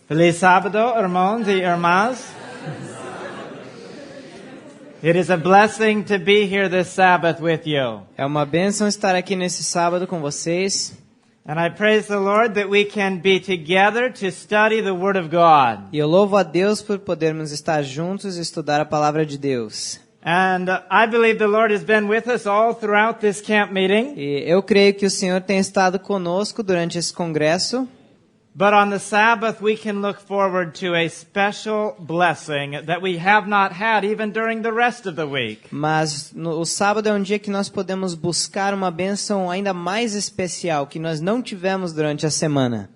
Feliz sábado, hermanos y hermanas. It is a blessing to be here this Sabbath with you. É uma bênção estar aqui nesse sábado com vocês. And I praise the Lord that we can be together to study the Word of God. E eu louvo a Deus por podermos estar juntos e estudar a palavra de Deus. And I believe the Lord has been with us all throughout this camp meeting. E eu creio que o Senhor tem estado conosco durante esse congresso. But on the Sabbath we can look forward to a special blessing that we have not had even during the rest of the week. Mas o sábado é um dia que nós podemos buscar uma bênção ainda mais especial que nós não tivemos durante a semana.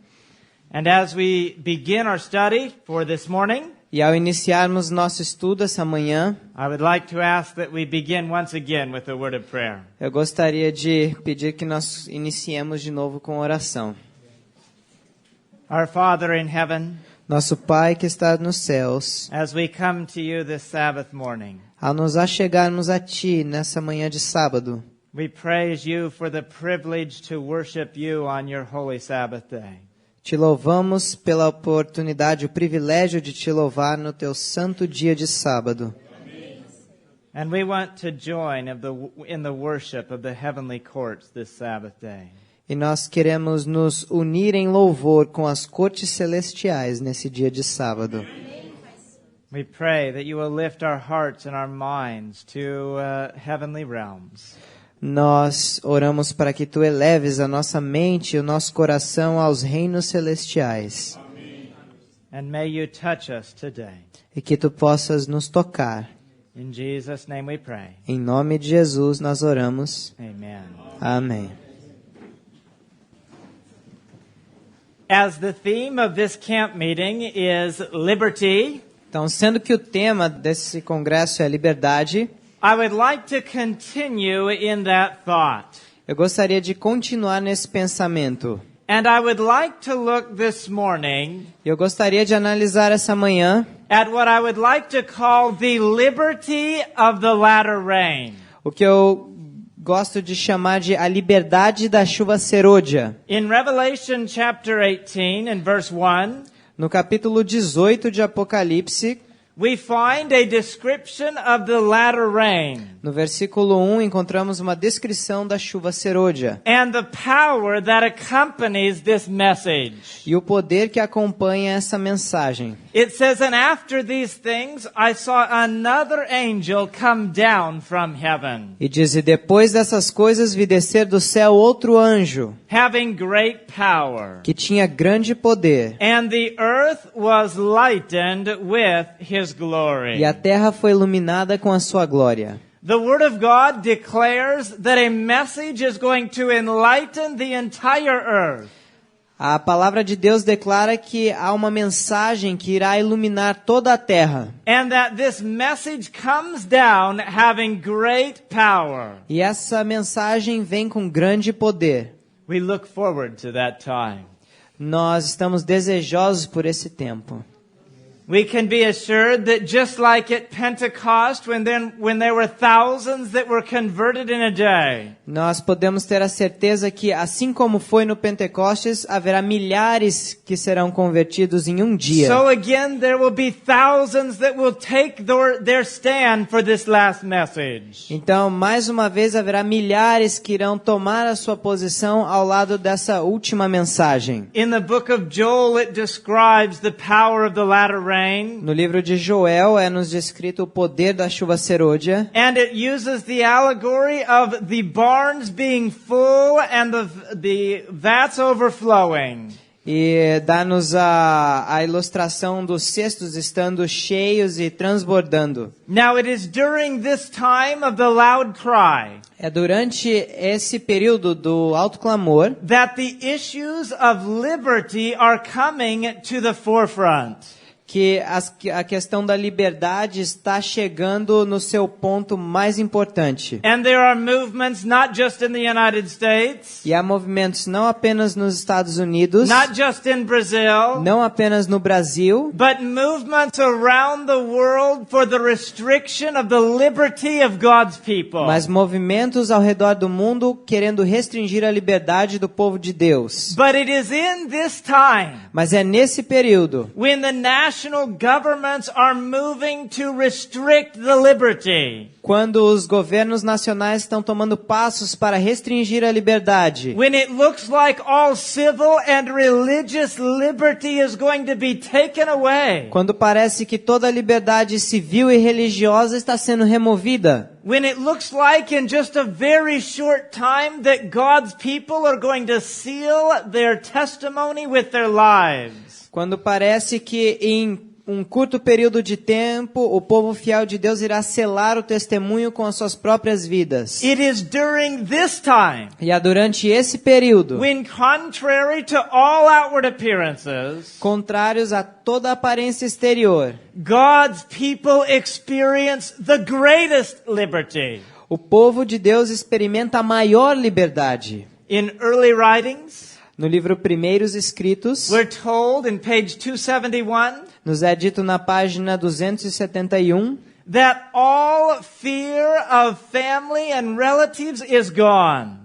And as we begin our study for this morning, E ao iniciarmos nosso estudo essa manhã, I would like to ask that we begin once again with a word of prayer. eu gostaria de pedir que nós iniciemos de novo com oração. Our Father in heaven, Nosso Pai que está nos céus, as we come to you this Sabbath morning, ao nos achegarmos a Ti nessa manhã de sábado, we praise you for the privilege to worship you on your holy Sabbath day. Te louvamos pela oportunidade, o privilégio de Te louvar no Teu santo dia de sábado. And we want to join in the worship of the heavenly courts this Sabbath day. E nós queremos nos unir em louvor com as cortes celestiais nesse dia de sábado. We pray that you will lift our hearts and our minds to heavenly realms. Nós oramos para que Tu eleves a nossa mente e o nosso coração aos reinos celestiais. And may you touch us today. E que Tu possas nos tocar. In Jesus' name we pray. Em nome de Jesus nós oramos. Amen. Amém. As the theme of this camp meeting is liberty, Então, sendo que o tema desse congresso é liberdade, I would like to continue in that thought. eu gostaria de continuar nesse pensamento. And I would like to look this morning Eu gostaria de analisar essa manhã at what I would like to call the liberty of the latter rain. o que eu gosto de chamar de a liberdade da chuva serôdia. In Revelation chapter 18 and verse 1, No capítulo 18 de Apocalipse, we find a description of the latter rain no versículo 1, encontramos uma descrição da chuva serôdia and the power that accompanies this message. e o poder que acompanha essa mensagem. It says, "And after these things I saw another angel come down from heaven, E diz, e depois dessas coisas vi descer do céu outro anjo, having great power. que tinha grande poder, And the earth was lightened with his glory." e a terra foi iluminada com a sua glória. The Word of God declares that a message is going to enlighten the entire earth. A palavra de Deus declara que há uma mensagem que irá iluminar toda a terra. And that this message comes down having great power. E essa mensagem vem com grande poder. We look forward to that time. Nós estamos desejosos por esse tempo. We can be assured that just like at Pentecost, when there were thousands that were converted in a day, Nós podemos ter a certeza que, assim como foi no Pentecostes, haverá milhares que serão convertidos em um dia. so again there will be thousands that will take their stand for this last message. Então, mais uma vez, haverá milhares que irão tomar a sua posição ao lado dessa última mensagem. In the book of Joel, it describes the power of the latter rain. No livro de Joel é nos descrito o poder da chuva serôdia. And it uses the allegory of the barns being full and the vats overflowing. E dá-nos a ilustração dos cestos estando cheios e transbordando. Now it is during this time of the loud cry É durante esse período do alto clamor that the issues of liberty are coming to the forefront. que a questão da liberdade está chegando no seu ponto mais importante. And there are movements not just in the United States, E há movimentos não apenas nos Estados Unidos, not just in Brazil, não apenas no Brasil, but movements around the world for the restriction of the liberty of God's people. mas movimentos ao redor do mundo querendo restringir a liberdade do povo de Deus. But it is in this time Mas é nesse período, when the national governments are moving to restrict the liberty, quando os governos nacionais estão tomando passos para restringir a liberdade, when it looks like all civil and religious liberty is going to be taken away, quando parece que toda a liberdade civil e religiosa está sendo removida, when it looks like in just a very short time that God's people are going to seal their testimony with their lives. quando parece que em um curto período de tempo o povo fiel de Deus irá selar o testemunho com as suas próprias vidas. It is during this time E é durante esse período, when, contrary to all outward appearances, contrários a toda aparência exterior, God's people experience the greatest liberty. o povo de Deus experimenta a maior liberdade. In early writings, No livro Primeiros Escritos, we're told in page 271 nos é dito na página 271 that all fear of family and relatives is gone.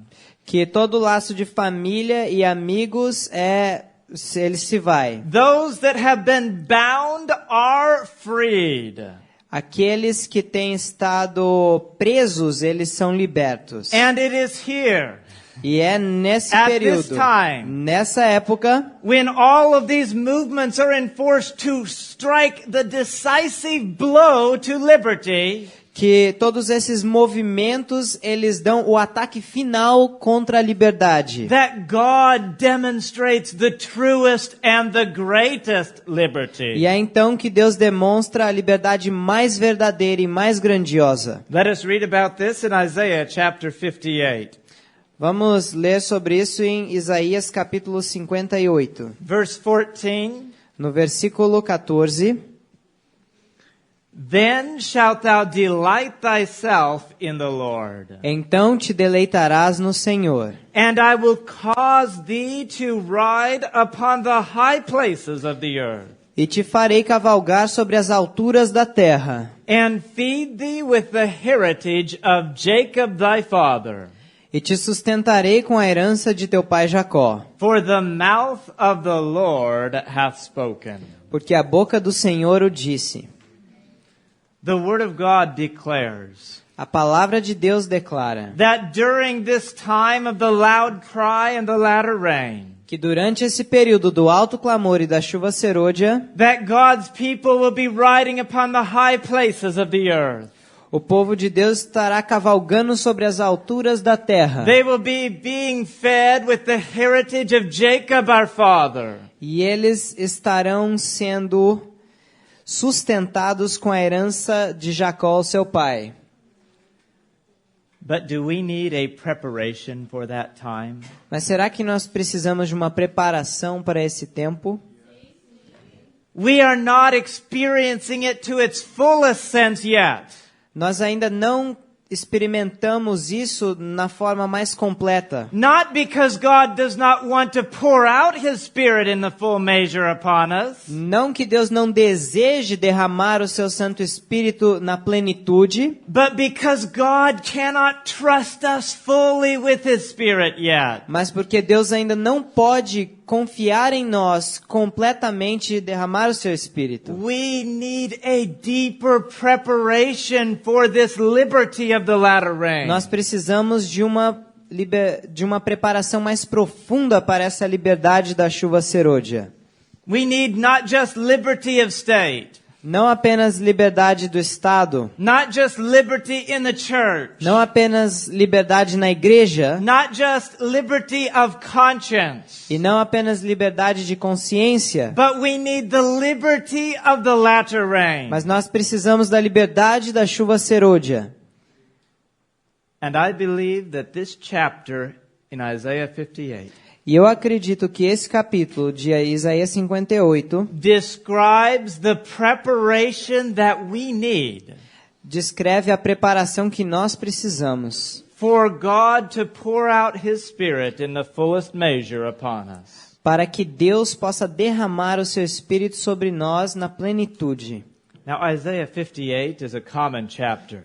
que todo laço de família e amigos ele se vai. Those that have been bound are freed. Aqueles que têm estado presos, eles são libertos. And it is here, E é nesse At período, this time, nessa época, when all of these movements are enforced to strike the decisive blow to liberty, que todos esses movimentos, eles dão o ataque final contra a liberdade. that God demonstrates the truest and the greatest liberty. E é então que Deus demonstra a liberdade mais verdadeira e mais grandiosa. Let us read about this in Isaiah chapter 58. Vamos ler sobre isso em Isaías capítulo 58. Verse 14, No versículo 14, Then shalt thou delight thyself in the Lord, então te deleitarás no Senhor, and I will cause thee to ride upon the high places of the earth, e te farei cavalgar sobre as alturas da terra, and feed thee with the heritage of Jacob thy father. e te sustentarei com a herança de teu pai Jacó, For the mouth of the Lord hath spoken. porque a boca do Senhor o disse. The word of God declares A palavra de Deus declara that during this time of the loud cry and the latter rain, que durante esse período do alto clamor e da chuva serôdia, that God's people will be riding upon the high places of the earth. o povo de Deus estará cavalgando sobre as alturas da terra. They will be being fed with the heritage of Jacob our father. E eles estarão sendo sustentados com a herança de Jacó, seu pai. But do we need a preparation for that time? Mas será que nós precisamos de uma preparação para esse tempo? We are not experiencing it to its fullest sense yet. Nós ainda não experimentamos isso na forma mais completa. Not because God does not want to pour out His Spirit in the full measure upon us, Não que Deus não deseje derramar o seu Santo Espírito na plenitude, but because God cannot trust us fully with His Spirit yet. mas porque Deus ainda não pode confiar em nós completamente e derramar o seu Espírito. We need a deeper preparation for this liberty of the latter rain. Nós precisamos de uma preparação mais profunda para essa liberdade da chuva serôdia. We need not just liberty of state, Não apenas liberdade do Estado, not just liberty in the church, não apenas liberdade na igreja, not just liberty of conscience, e não apenas liberdade de consciência, but we need the liberty of the latter rain. mas nós precisamos da liberdade da chuva serôdia. And I believe that this chapter in Isaiah 58 E eu acredito que esse capítulo de Isaías 58 describes the preparation that we need descreve a preparação que nós precisamos for God to pour out His Spirit in the fullest measure upon us. para que Deus possa derramar o seu Espírito sobre nós na plenitude. Now, Isaiah 58 is a common chapter,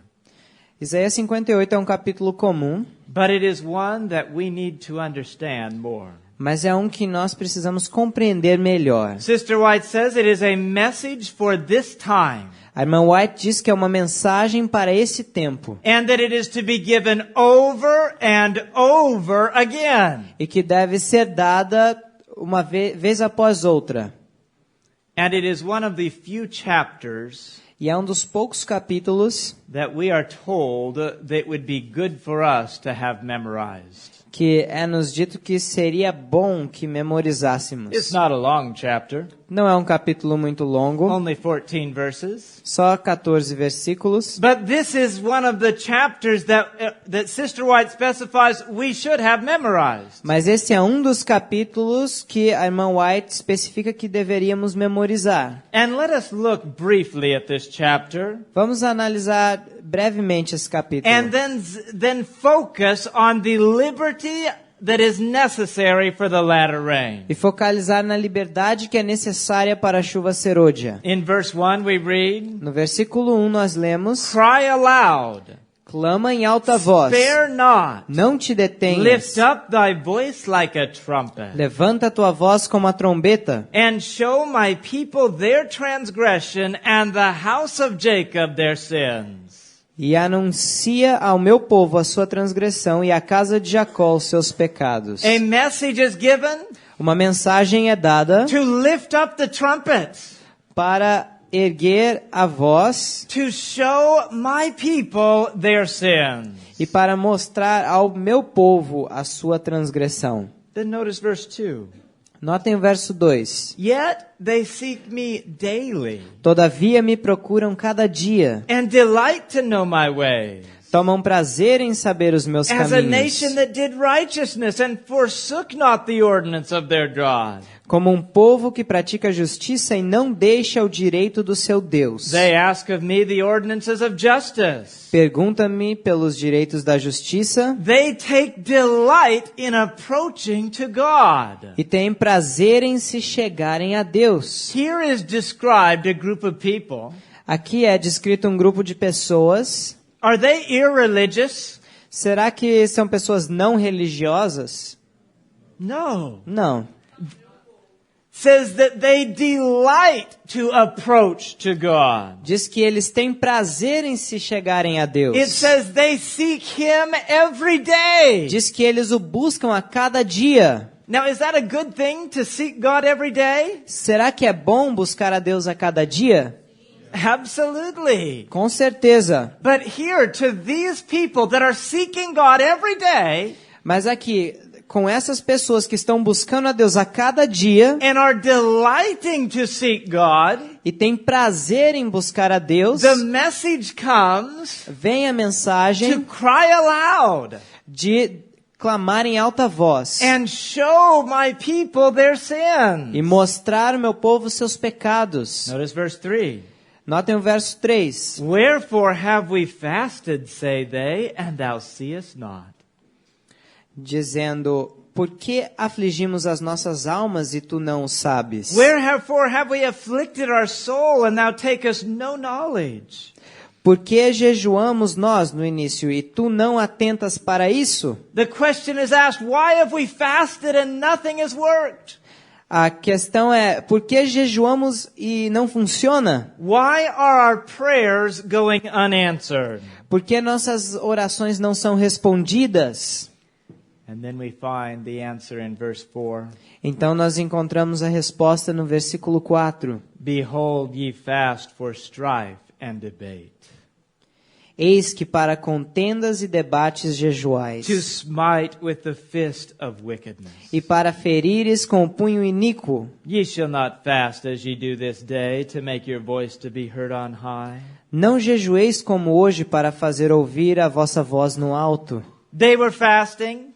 Isaías 58 é um capítulo comum, but it is one that we need to understand more. mas é um que nós precisamos compreender melhor. Sister White says it is a message for this time, A irmã White diz que é uma mensagem para esse tempo and that it is to be given over and over again. e que deve ser dada uma vez após outra. And it is one of the few chapters E é um dos poucos capítulos that we are told that would be good for us to have memorized. que é nos dito que seria bom que It's memorizássemos. not a long chapter, Não é um capítulo muito longo, only 14 verses. só 14 versículos. But this is one of the chapters that Sister White specifies we should have memorized. Mas esse é um dos capítulos que a irmã White especifica que deveríamos memorizar. And let us look briefly at this chapter Vamos analisar brevemente esse capítulo. and then focus on the liberty that is necessary for the latter rain. E focalizar na liberdade que é necessária para a chuva serôdia. In verse 1 we read, No versículo 1 nós lemos: cry aloud, clama em alta voz, spare not, não te detenhas, lift up thy voice like a trumpet, levanta a tua voz como a trombeta, and show my people their transgression and the house of Jacob their sins. e anuncia ao meu povo a sua transgressão e à casa de Jacó os seus pecados. A message is given Uma mensagem é dada to lift up the trumpet, para erguer a voz to show my people their sins. e para mostrar ao meu povo a sua transgressão. Then notice verse 2. Notem o verso 2. Yet they seek me daily Todavia me procuram cada dia, and delight to know my way. tomam prazer em saber os meus As a caminhos. nation that did righteousness and forsook not the ordinance of their God. Como um povo que pratica justiça e não deixa o direito do seu Deus. They ask of me the ordinances of justice. Pergunta-me pelos direitos da justiça They take delight in approaching to God. e têm prazer em se chegarem a Deus. Here is described a group of people. Aqui é descrito um grupo de pessoas. Are they irreligious? Será que são pessoas não religiosas? No. Não. Says that they delight to approach to God. Diz que eles têm prazer em se chegarem a Deus. It says they seek Him every day. Diz que eles o buscam a cada dia. Now, is that a good thing to seek God every day? Será que é bom buscar a Deus a cada dia? Absolutely. Com certeza. But here, to these people that are seeking God every day Mas aqui, com essas pessoas que estão buscando a Deus a cada dia and are delighting to seek God, e têm prazer em buscar a Deus, the message comes vem a to mensagem cry aloud de clamar em alta voz and show my people their sins. e mostrar ao meu povo seus pecados. Notice verse 3. Notem o verso 3. Wherefore have we fasted, say they, and thou seest not? Dizendo: por que afligimos as nossas almas e tu não o sabes? Wherefore have we afflicted our soul, and thou takest no knowledge? Por que jejuamos nós no início e tu não atentas para isso? The question is asked, why have we fasted and nothing has worked? A questão é, por que jejuamos e não funciona? Why are our prayers going unanswered? Por que nossas orações não são respondidas? And then we find the answer in verse 4. Então nós encontramos a resposta no versículo 4. Behold, ye fast for strife and debate, Eis que para contendas e debates jejuais, to smite with the fist of wickedness. e para ferires com o punho iníquo. Ye shall not fast as ye do this day, to make your voice to be heard on high. Não jejueis como hoje para fazer ouvir a vossa voz no alto. They were fasting.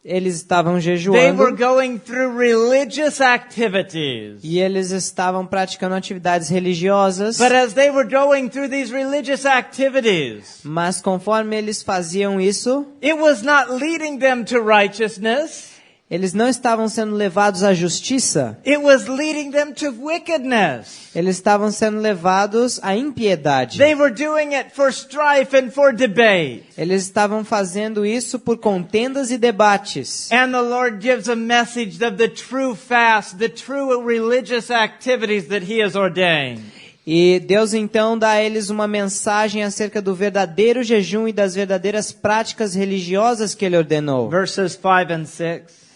Eles estavam They jejuando were going through religious activities. e eles estavam praticando atividades religiosas. But as they were going through these religious activities, Mas conforme eles faziam isso, it was not leading them to righteousness. eles não estavam sendo levados à justiça. It was leading them to wickedness. Eles estavam sendo levados à impiedade. They were doing it for strife and for debate. Eles estavam fazendo isso por contendas e debates. And the Lord gives a message of the true fast, the true religious activities that He has ordained. E Deus então dá a eles uma mensagem acerca do verdadeiro jejum e das verdadeiras práticas religiosas que Ele ordenou. Verses 5 and 6.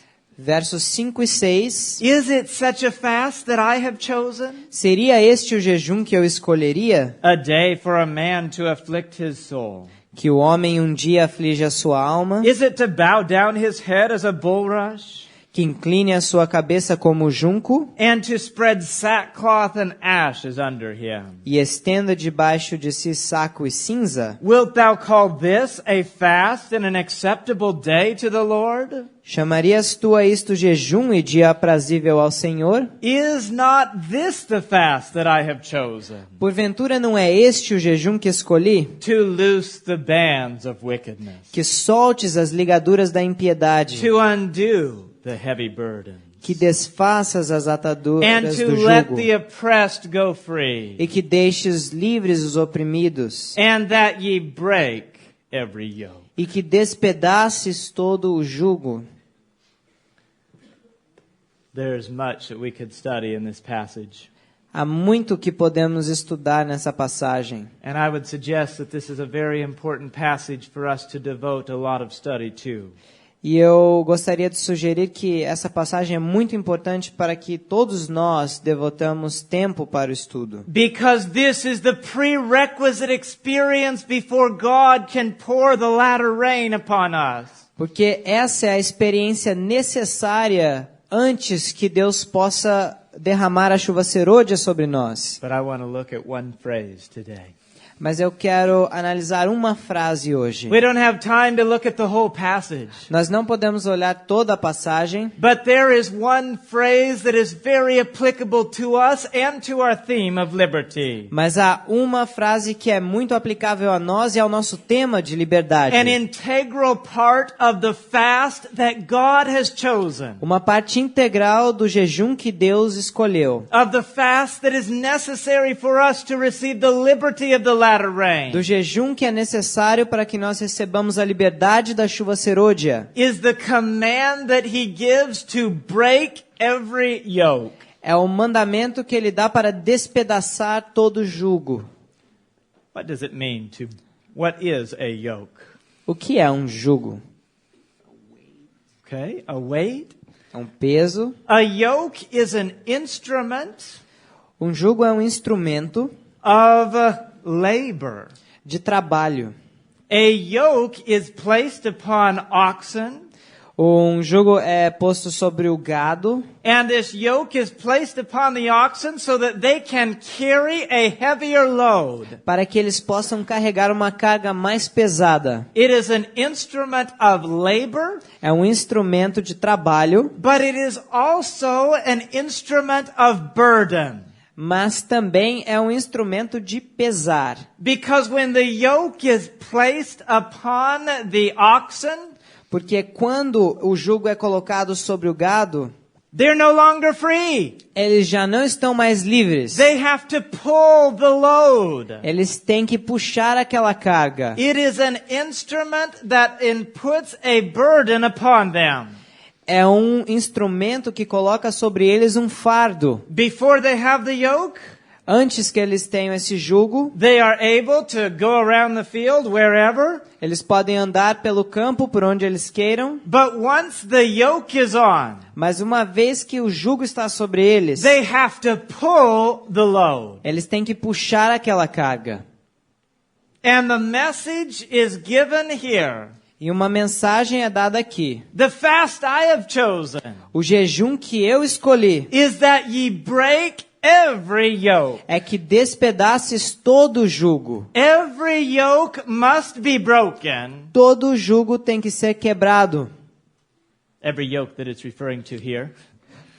Versos 5 e 6. Is it such a fast that I have chosen? Seria este o jejum que eu escolheria? A day for a man to afflict his soul. Que o homem um dia aflige a sua alma? Is it to bow down his head as a bulrush? Que incline a sua cabeça como junco? And to spread sackcloth and ashes under him? E estenda debaixo de si saco e cinza? Wilt thou call this a fast and an acceptable day to the Lord? Chamarias tu a isto jejum e dia aprazível ao Senhor? Is not this the fast that I have chosen? Porventura não é este o jejum que escolhi? To loose the bands of wickedness. Que soltes as ligaduras da impiedade. To undo the heavy burden. Que desfaças as And ataduras to do let jugo. the oppressed go free. E que deixes livres os oprimidos. And that ye break every yoke. E que despedaces todo o jugo. There's much that we could study in this passage. Há muito que podemos estudar nessa passagem. And I would suggest that this is a very important passage for us to devote a lot of study to. E eu gostaria de sugerir que essa passagem é muito importante para que todos nós devotamos tempo para o estudo. Because this is the prerequisite experience before God can pour the latter rain upon us. Porque essa é a experiência necessária antes que Deus possa derramar a chuva serôdia sobre nós. But I want to look at one phrase today. Mas eu quero analisar uma frase hoje. We don't have time to look at the whole passage. Nós não podemos olhar toda a passagem, But there is one phrase that is very applicable to us and to our theme of liberty. mas há uma frase que é muito aplicável a nós e ao nosso tema de liberdade. An integral part of the fast that God has chosen. Uma parte integral do jejum que Deus escolheu. Of the fast that is necessary for us to receive the liberty of the latter rain. Do jejum que é necessário para que nós recebamos a liberdade da chuva serôdia. Is the command that He gives to break every yoke. É o mandamento que ele dá para despedaçar todo jugo. What does it mean to, what is a yoke? O que é um jugo? Okay, a weight. É um peso. A yoke is an instrument Um jugo é um instrumento of labor. de trabalho. A yoke is placed upon oxen, Um jugo é posto sobre o gado. and this yoke is placed upon the oxen so that they can carry a heavier load. Para que eles possam carregar uma carga mais pesada. It is an instrument of labor, É um instrumento de trabalho, but it is also an instrument of burden. mas também é um instrumento de pesar. Because when the yoke is placed upon the oxen, Porque quando o jugo é colocado sobre o gado, they're no longer free. eles já não estão mais livres. They have to pull the load. Eles têm que puxar aquela carga. It is an instrument that puts a burden upon them. É um instrumento que coloca sobre eles um fardo. Before they have the yoke, Antes que eles tenham esse jugo, they are able to go around the field wherever. eles podem andar pelo campo por onde eles queiram. But once the yoke is on, Mas uma vez que o jugo está sobre eles, they have to pull the load. eles têm que puxar aquela carga. And the message is given here. E uma mensagem é dada aqui. The fast I have chosen O jejum que eu escolhi is that ye break every yoke. é que despedaces todo o jugo. Every yoke must be broken Todo o jugo tem que ser quebrado. every yoke that it's referring to here,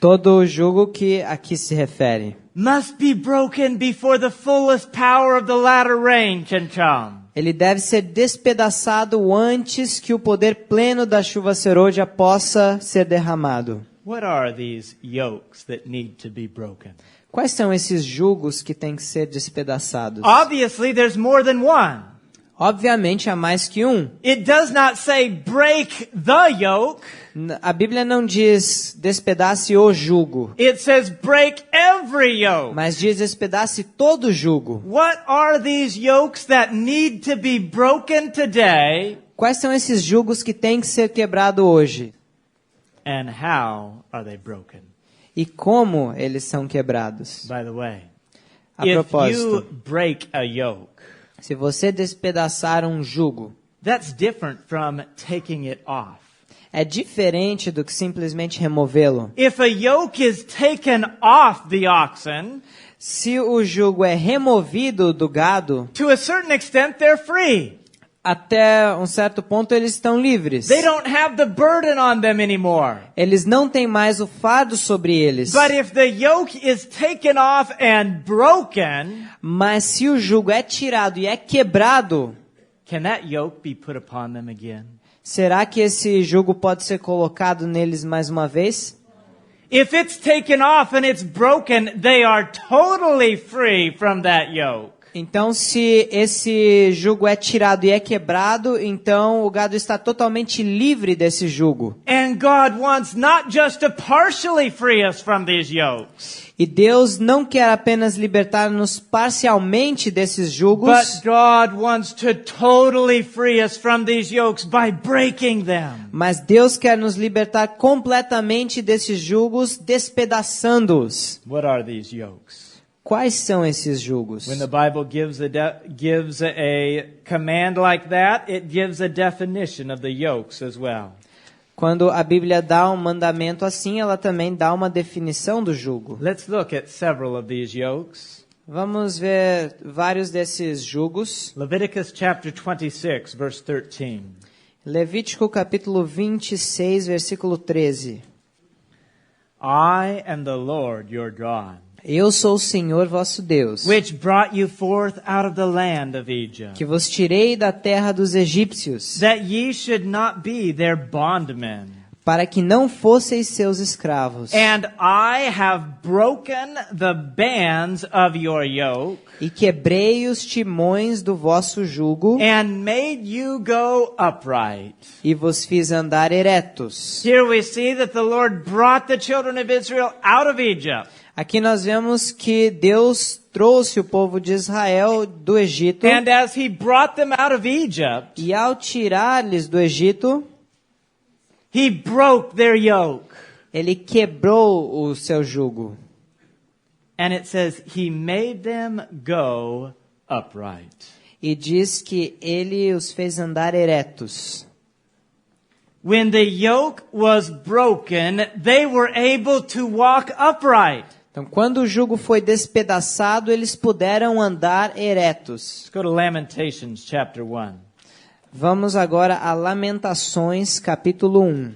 Todo jugo que aqui se refere. must be broken before the fullest power of the latter rain can come. Ele deve ser despedaçado antes que o poder pleno da chuva serôdia possa ser derramado. What are these yokes that need to be broken? Quais são esses jugos que têm que ser despedaçados? Obviously, there's more than one. Obviamente há mais que um. It does not say break the yoke. A Bíblia não diz despedace o jugo, It says break every yoke. mas diz despedace todo jugo. What are these yokes that need to be broken today? Quais são esses jugos que têm que ser quebrados hoje? And how are they broken? E como eles são quebrados? By the way, A if propósito, you break a yoke, se você despedaçar um jugo, that's different from taking it off. é diferente do que simplesmente removê-lo. If a yoke is taken off the oxen, Se o jugo é removido do gado, to a certain extent they're free. até um certo ponto eles estão livres. They don't have the burden on them anymore. Eles não têm mais o fardo sobre eles. But if the yoke is taken off and broken, Mas se o jugo é tirado e é quebrado, can that yoke be put upon them again? será que esse jugo pode ser colocado neles mais uma vez? If it's taken off and it's broken, they are totally free from that yoke. Então, se esse jugo é tirado e é quebrado, então o gado está totalmente livre desse jugo. And God wants not just to partially free us from these yokes, E Deus não quer apenas libertar-nos parcialmente desses jugos, but God wants to totally free us from these yokes by breaking them. mas Deus quer nos libertar completamente desses jugos, despedaçando-os. What are these yokes? Quais são esses jugos? When the Bible gives a command like that, it gives a definition of the yokes as well. Quando a Bíblia dá um mandamento assim, ela também dá uma definição do jugo. Let's look at several of these yokes. Vamos ver vários desses jugos. Leviticus chapter 26, verse 13. Levítico capítulo 26, versículo 13. I am the Lord your God, Eu sou o Senhor vosso Deus, which brought you forth out of the land of Egypt, que vos tirei da terra dos egípcios, that ye should not be their bondmen. para que não fosseis seus escravos. And I have broken the bands of your yoke, E quebrei os timões do vosso jugo, and made you go upright. e vos fiz andar eretos. Here we see that the Lord brought the children of Israel out of Egypt. Aqui nós vemos que Deus trouxe o povo de Israel do Egito, And as he brought them out of Egypt, e ao tirar-lhes do Egito, he broke their yoke. ele quebrou o seu jugo. And it says he made them go upright. E diz que ele os fez andar eretos. When the yoke was broken, they were able to walk upright. Então, quando o jugo foi despedaçado, eles puderam andar eretos. Let's go to Lamentations chapter 1. Vamos agora a Lamentações, capítulo 1.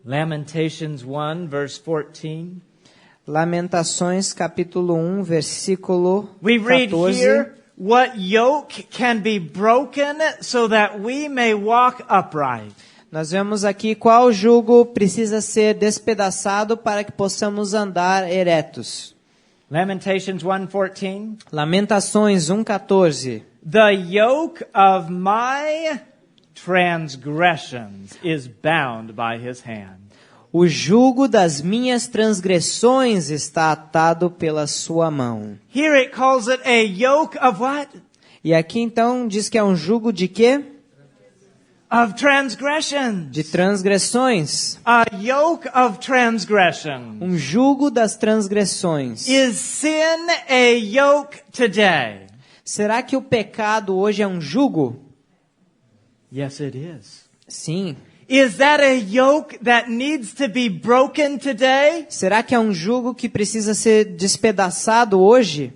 Lamentations 1, verse 14. Lamentações, capítulo 1, versículo We read 14. here, what yoke can be broken so that we may walk upright? Nós vemos aqui qual jugo precisa ser despedaçado para que possamos andar eretos. Lamentations 1:14. Lamentações 1:14. The yoke of my transgressions is bound by his hand. O jugo das minhas transgressões está atado pela sua mão. Here it calls it a yoke of what? E aqui então diz que é um jugo de quê? Of transgressions. De transgressões. A yoke of transgression. Um jugo das transgressões. Is sin a yoke today? Será que o pecado hoje é um jugo? Yes, it is. Sim. Is that a yoke that needs to be broken today? Será que é um jugo que precisa ser despedaçado hoje?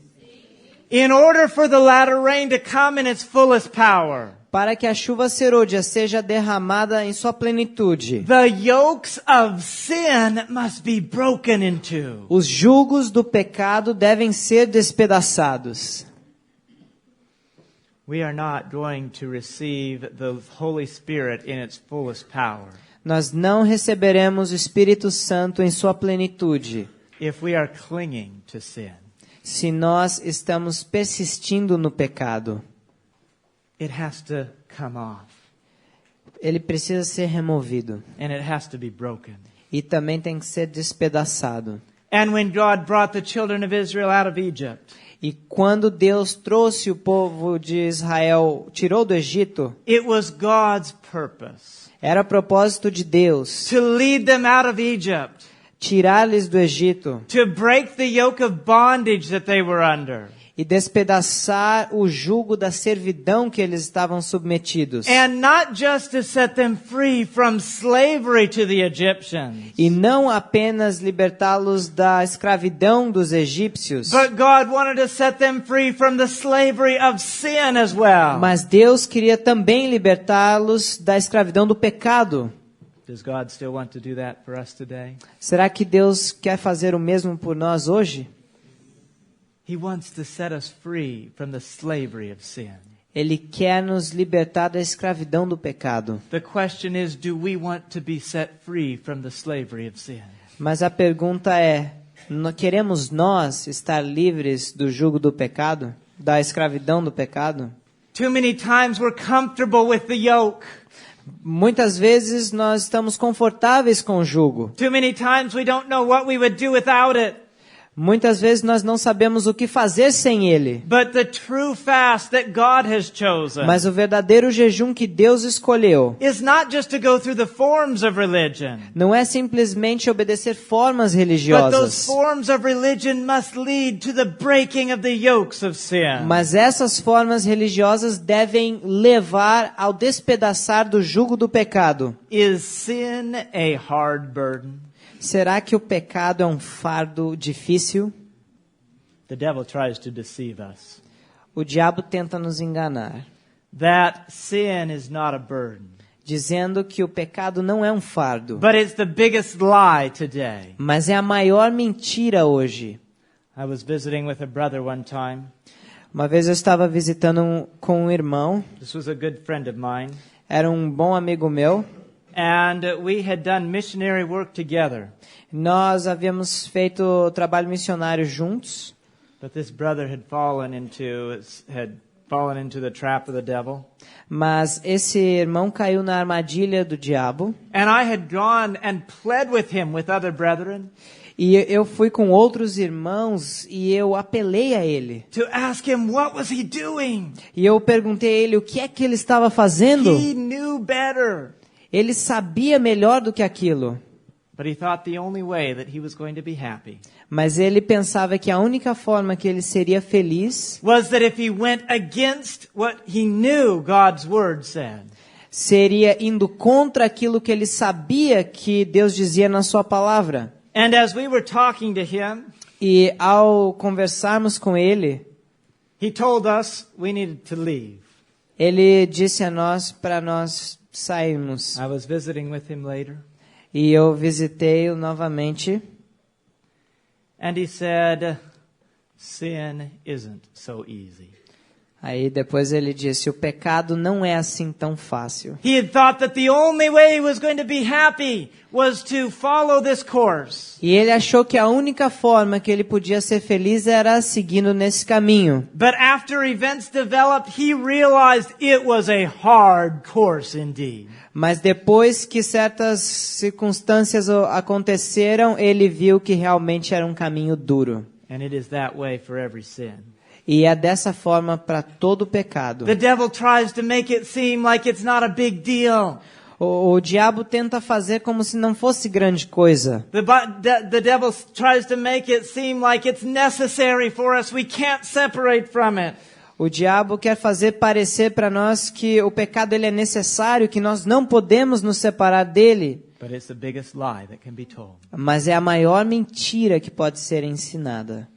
In order for the latter rain to come in its fullest power. para que a chuva serôdia seja derramada em sua plenitude. The yokes of sin must be broken in two. Os jugos do pecado devem ser despedaçados. We are not going to receive the Holy Spirit in its fullest power Nós não receberemos o Espírito Santo em sua plenitude if we are clinging to sin. se nós estamos persistindo no pecado. It has to come off, Ele precisa ser removido and it has to be broken. e também tem que ser despedaçado. And when God brought the children of Israel out of Egypt, E quando Deus trouxe o povo de Israel, tirou do Egito, it was God's purpose era propósito de Deus to lead them out of Egypt, tirar-lhes do Egito to break the yoke of bondage that they were under, e despedaçar o jugo da servidão que eles estavam submetidos. and not just to set them free from slavery to the Egyptians, E não apenas libertá-los da escravidão dos egípcios, but God wanted to set them free from the slavery of sin as well. mas Deus queria também libertá-los da escravidão do pecado. Does God still want to do that for us today? Será que Deus quer fazer o mesmo por nós hoje? He wants to set us free from the slavery of sin. Ele quer nos libertar da escravidão do pecado. The question is, do we want to be set free from the slavery of sin? Mas a pergunta é, queremos nós estar livres do jugo do pecado? Da escravidão do pecado? Too many times we're comfortable with the yoke. Muitas vezes nós estamos confortáveis com o jugo. Too many times we don't know what we would do without it. Muitas vezes nós não sabemos o que fazer sem ele. But the true fast that God has chosen Mas o verdadeiro jejum que Deus escolheu is not just to go through the forms of religion, não é simplesmente obedecer formas but those religiosas. forms of religion must lead to the breaking of the yokes of sin. Mas essas formas religiosas devem levar ao despedaçar do jugo do pecado. Is sin a hard burden? Será que o pecado é um fardo difícil? The devil tries to deceive us. O diabo tenta nos enganar, That sin is not a burden. dizendo que o pecado não é um fardo. But it's the biggest lie today. Mas é a maior mentira hoje. I was visiting with a brother one time. Uma vez eu estava visitando com um irmão, This was a good friend of mine. era um bom amigo meu. And we had done missionary work together. Nós havíamos feito trabalho missionário juntos, But this brother had fallen into the trap of the devil. mas esse irmão caiu na armadilha do diabo. And I had gone and pled with him with other brethren E eu fui com outros irmãos e eu apelei a ele. to ask him what was he doing. E eu perguntei a ele o que é que ele estava fazendo. He knew better. Ele sabia melhor do que aquilo. But he thought the only way that he was going to be happy Mas ele pensava que a única forma que ele seria feliz was that if he went against what he knew God's word said. seria indo contra aquilo que ele sabia que Deus dizia na sua palavra. And as we were talking to him, E ao conversarmos com ele, he told us we needed to leave. ele disse a nós para nós sairmos. I was visiting with him later, E eu visitei-o novamente. and he said, sin isn't so easy. Aí depois ele disse, o pecado não é assim tão fácil. He had thought that the only way he was going to be happy was to follow this course. E ele achou que a única forma que ele podia ser feliz era seguindo nesse caminho. But after events developed, he realized it was a hard course indeed. Mas depois que certas circunstâncias aconteceram, ele viu que realmente era um caminho duro. And it is that way for every sin. E é dessa forma para todo pecado. The devil tries to make it seem like it's not a big deal. O diabo tenta fazer como se não fosse grande coisa. The devil tries to make it seem like it's necessary for us. We can't separate from it. O diabo quer fazer parecer para nós que o pecado ele é necessário, que nós não podemos nos separar dele. But it's the biggest lie that can be told. Mas é a maior mentira que pode ser ensinada.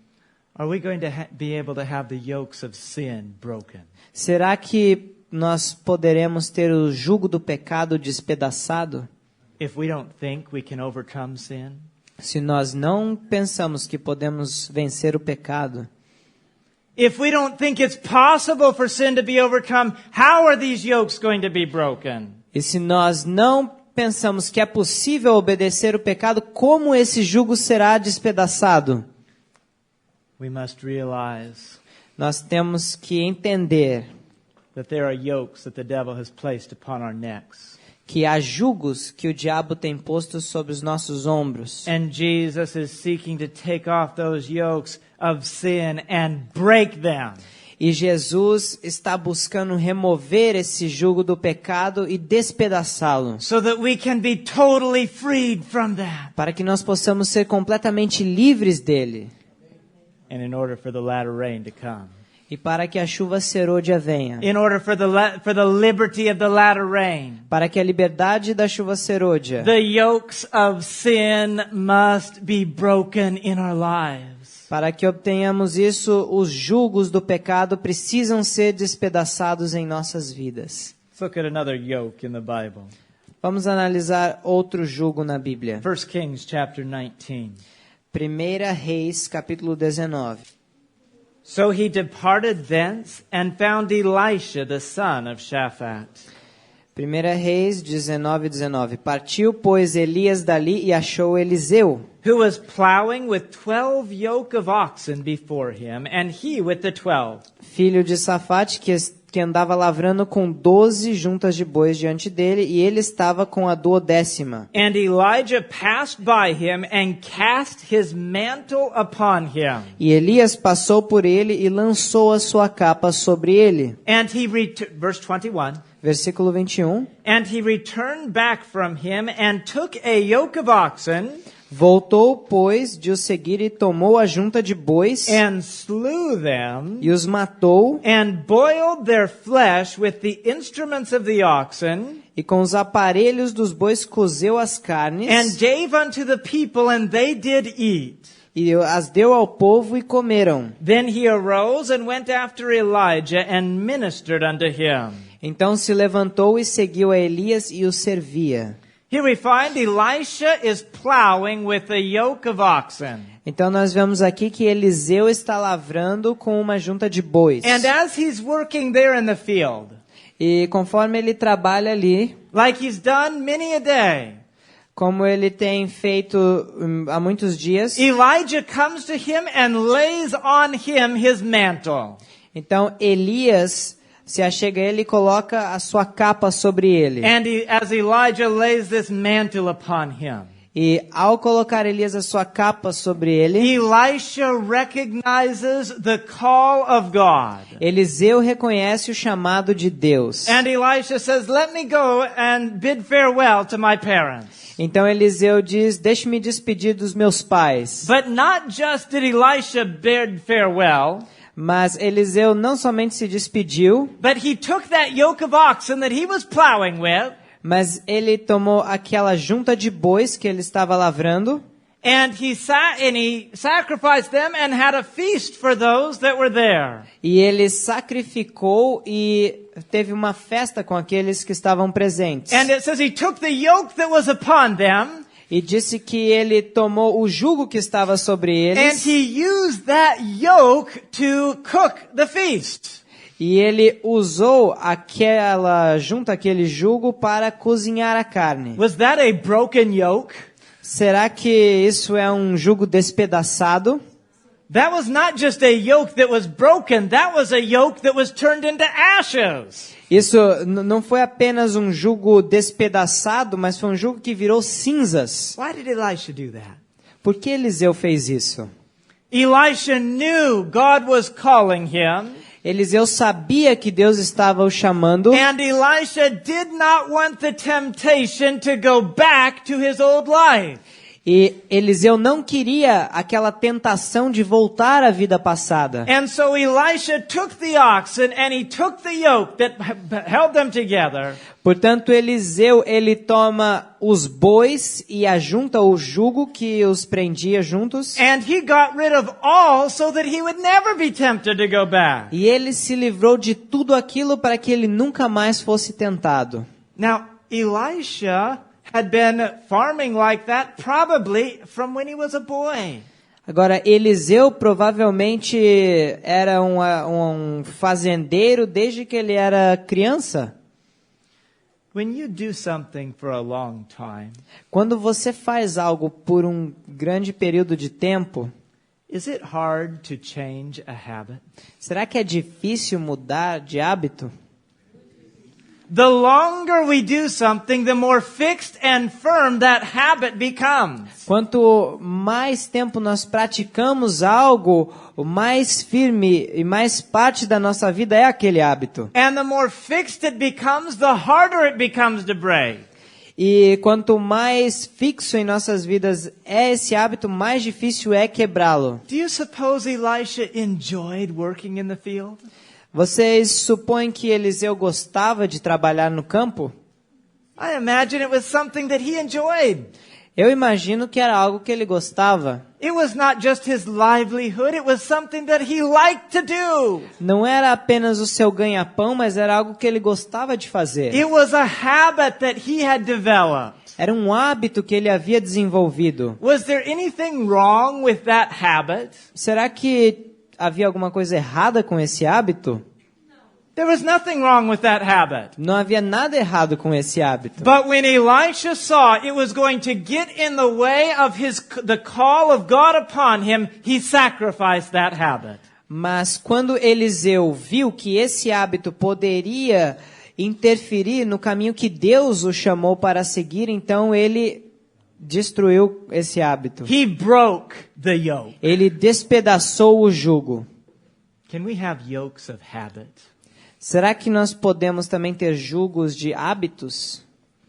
Are we going to be able to have the yokes of sin broken? Será que nós poderemos ter o jugo do pecado despedaçado? If we don't think we can overcome sin? Se nós não pensamos que podemos vencer o pecado? If we don't think it's possible for sin to be overcome, how are these yokes going to be broken? E se nós não pensamos que é possível obedecer o pecado, como esse jugo será despedaçado? We must realize Nós temos que entender that there are yokes that the devil has placed upon our necks. que há jugos que o diabo tem posto sobre os nossos ombros. And Jesus is seeking to take off those yokes of sin and break them. E Jesus está buscando remover esse jugo do pecado e despedaçá-lo, So that we can be totally freed from that. para que nós possamos ser completamente livres dele And in order for the latter rain to come. e para que a chuva serôdia venha, In order for the liberty of the latter rain. para que a liberdade da chuva serôdia, The yokes of sin must be broken in our lives. para que obtenhamos isso, os jugos do pecado precisam ser despedaçados em nossas vidas. Let's look at another yoke in the Bible. Vamos analisar outro jugo na Bíblia. 1 Kings chapter 19. 1 Reis, capítulo 19. So he departed thence and found Elisha the son of Shaphat. 1 Reis 19:19. Partiu, pois, Elias dali e achou Eliseu, Who was plowing with 12 yoke of oxen before him, and he with the 12. filho de Safate, que andava lavrando com 12 juntas de bois diante dele, e ele estava com a 12ª. And Elijah passed by him and cast his mantle upon him. E Elias passou por ele e lançou a sua capa sobre ele. And he verse 21. Versículo 21. And he returned back from him and took a yoke of oxen Voltou, pois, de o seguir e tomou a junta de bois and slew them e os matou, and boiled their flesh with the instruments of the oxen e com os aparelhos dos bois cozeu as and carnes gave unto the people, and they did eat. e as deu ao povo e comeram. Then he arose and went after Elijah and ministered unto him. Então se levantou e seguiu a Elias e o servia. Here we find Elisha is plowing with a yoke of oxen. Então nós vemos aqui que Eliseu está lavrando com uma junta de bois. And as he's working there in the field, E conforme ele trabalha ali, like he's done many a day, como ele tem feito há muitos dias, Elijah comes to him and lays on him his mantle. então Elias se achega a ele e coloca a sua capa sobre ele. And as Elijah lays this mantle upon him, E ao colocar Elias a sua capa sobre ele, Elisha recognizes the call of God. Eliseu reconhece o chamado de Deus. And Elisha says, "Let me go and bid farewell to my parents." Então Eliseu diz, deixe-me despedir dos meus pais. But not just did Elisha bid farewell, Mas Eliseu não somente se despediu, but he took that yoke of oxen that he was plowing with, mas ele tomou aquela junta de bois que ele estava lavrando, and he sacrificed them and had a feast for those that were there. e ele sacrificou e teve uma festa com aqueles que estavam presentes. And it says he took the yoke that was upon them, E disse que ele tomou o jugo que estava sobre and eles, he used that yoke to cook the feast. e ele usou aquele jugo para cozinhar a carne. Was that a broken yoke? Será que isso é um jugo despedaçado? That was not just a yoke that was broken, that was a yoke that was turned into ashes. Isso não foi apenas um jugo despedaçado, mas foi um jugo que virou cinzas. Why did Elisha do that? Por que Eliseu fez isso? Elisha knew God was calling him, Eliseu sabia que Deus estava o chamando, and Elisha did not want the temptation to go back to his old life. E Eliseu não queria aquela tentação de voltar à vida passada. And so Elisha took the oxen and he took the yoke that held them together. Portanto, Eliseu, ele toma os bois e ajunta o jugo que os prendia juntos. And he got rid of all so that he would never be tempted to go back. E ele se livrou de tudo aquilo para que ele nunca mais fosse tentado. Now, Elisha had been farming like that probably from when he was a boy. Agora, Eliseu provavelmente era um fazendeiro desde que ele era criança. When you do something for a long time, Quando você faz algo por um grande período de tempo, is it hard to change a habit? será que é difícil mudar de hábito? The longer we do something, the more fixed and firm that habit becomes. Quanto mais tempo nós praticamos algo, o mais firme e mais parte da nossa vida é aquele hábito. And the more fixed it becomes, the harder it becomes to break. E quanto mais fixo em nossas vidas é esse hábito, mais difícil é quebrá-lo. Do you suppose Elisha enjoyed working in the field? Vocês supõem que Eliseu gostava de trabalhar no campo? I imagine it was something that he enjoyed. Eu imagino que era algo que ele gostava. It was not just his livelihood, it was something that he liked to do. Não era apenas o seu ganha-pão, mas era algo que ele gostava de fazer. It was a habit that he had developed. Era um hábito que ele havia desenvolvido. Was there anything wrong with that habit? Será que havia alguma coisa errada com esse hábito? There was nothing wrong with that habit. Não havia nada errado com esse hábito. But when Elisha saw it was going to get in the way of the call of God upon him, he sacrificed that habit. Mas quando Eliseu viu que esse hábito poderia interferir no caminho que Deus o chamou para seguir, então ele destruiu esse hábito. He broke the yoke. Ele despedaçou o jugo. Can we have yokes of habit? Será que nós podemos também ter jugos de hábitos?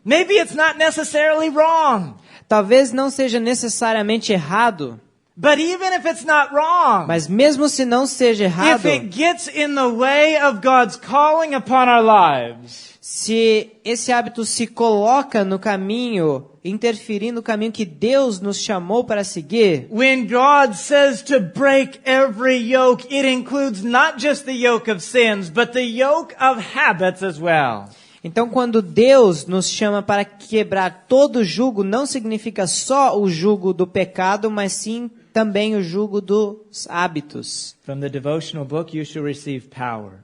Maybe it's not necessarily wrong. Talvez não seja necessariamente errado, But even if it's not wrong, mas mesmo se não seja if errado, it gets in the way of God's calling upon our lives, se esse hábito se coloca no caminho, interferir no caminho que Deus nos chamou para seguir, when God says to break every yoke, it includes not just the yoke of sins, but the yoke of habits as well. então quando Deus nos chama para quebrar todo jugo, não significa só o jugo do pecado, mas sim também o jugo dos hábitos. From the devotional book, you shall receive power.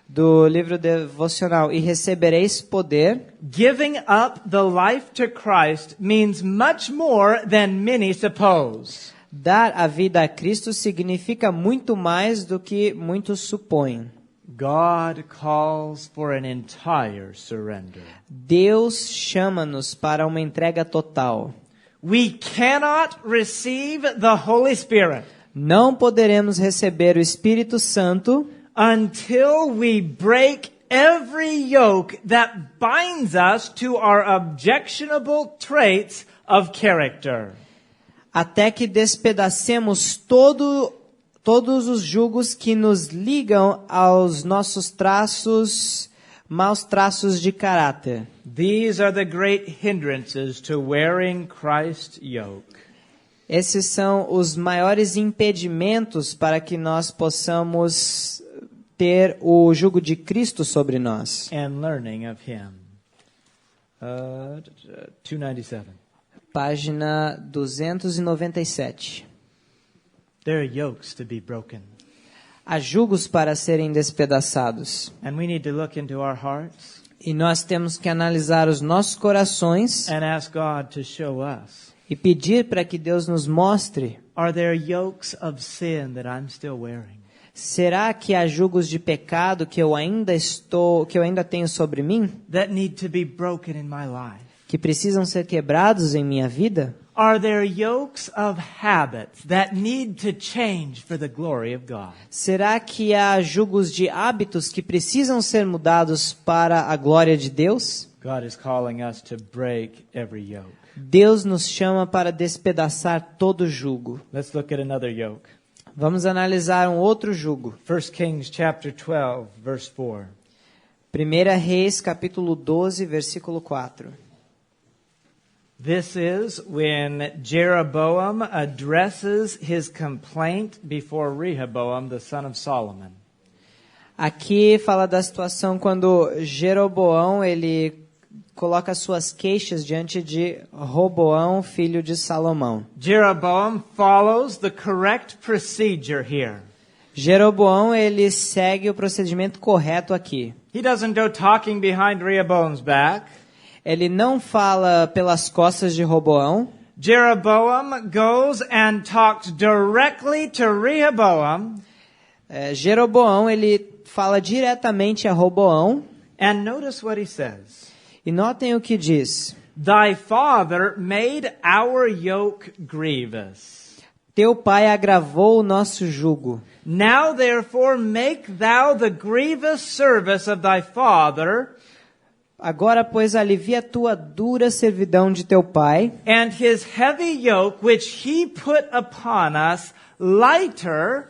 Do livro devocional, e recebereis poder. Giving up the life to Christ means much more than many suppose. Dar a vida a Cristo significa muito mais do que muitos supõem. God calls for an entire surrender. Deus chama-nos para uma entrega total. We cannot receive the Holy Spirit Não poderemos receber o Espírito Santo until we break every yoke that binds us to our objectionable traits of character. até que despedacemos todos os jugos que nos ligam aos nossos maus traços de caráter. These are the great hindrances to wearing Christ's yoke. Esses são os maiores impedimentos para que nós possamos ter o jugo de Cristo sobre nós. And learning of Him. 297. Página 297. There are yokes to be broken. Há jugos para serem despedaçados. And we need to look into our hearts E nós temos que analisar os nossos corações and ask God to show us. e pedir para que Deus nos mostre. Are there yokes of sin that I'm still wearing? Será que há jugos de pecado que eu ainda tenho sobre mim, That need to be broken in my life? que precisam ser quebrados em minha vida? Are there yokes of habits that need to change for the glory of God? Será que há jugos de hábitos que precisam ser mudados para a glória de Deus? God is calling us to break every yoke. Deus nos chama para despedaçar todo jugo. Let's look at another yoke. Vamos analisar um outro jugo. 1 Kings chapter 12, verse 4. 1 Reis, capítulo 12, versículo 4. This is when Jeroboam addresses his complaint before Rehoboam, the son of Solomon. Aqui fala da situação quando Jeroboão ele coloca suas queixas diante de Roboão, filho de Salomão. Jeroboam follows the correct procedure here. Jeroboão ele segue o procedimento correto aqui. He doesn't go talking behind Rehoboam's back. Ele não fala pelas costas de Roboão. Jeroboam goes and talks directly to Rehoboam. Jeroboão ele fala diretamente a Roboão. And notice what he says. E notem o que diz. Thy father made our yoke grievous. Teu pai agravou o nosso jugo. Now therefore make thou the grievous service of thy father, Agora, pois, alivia a tua dura servidão de teu pai, and his heavy yoke which he put upon us lighter,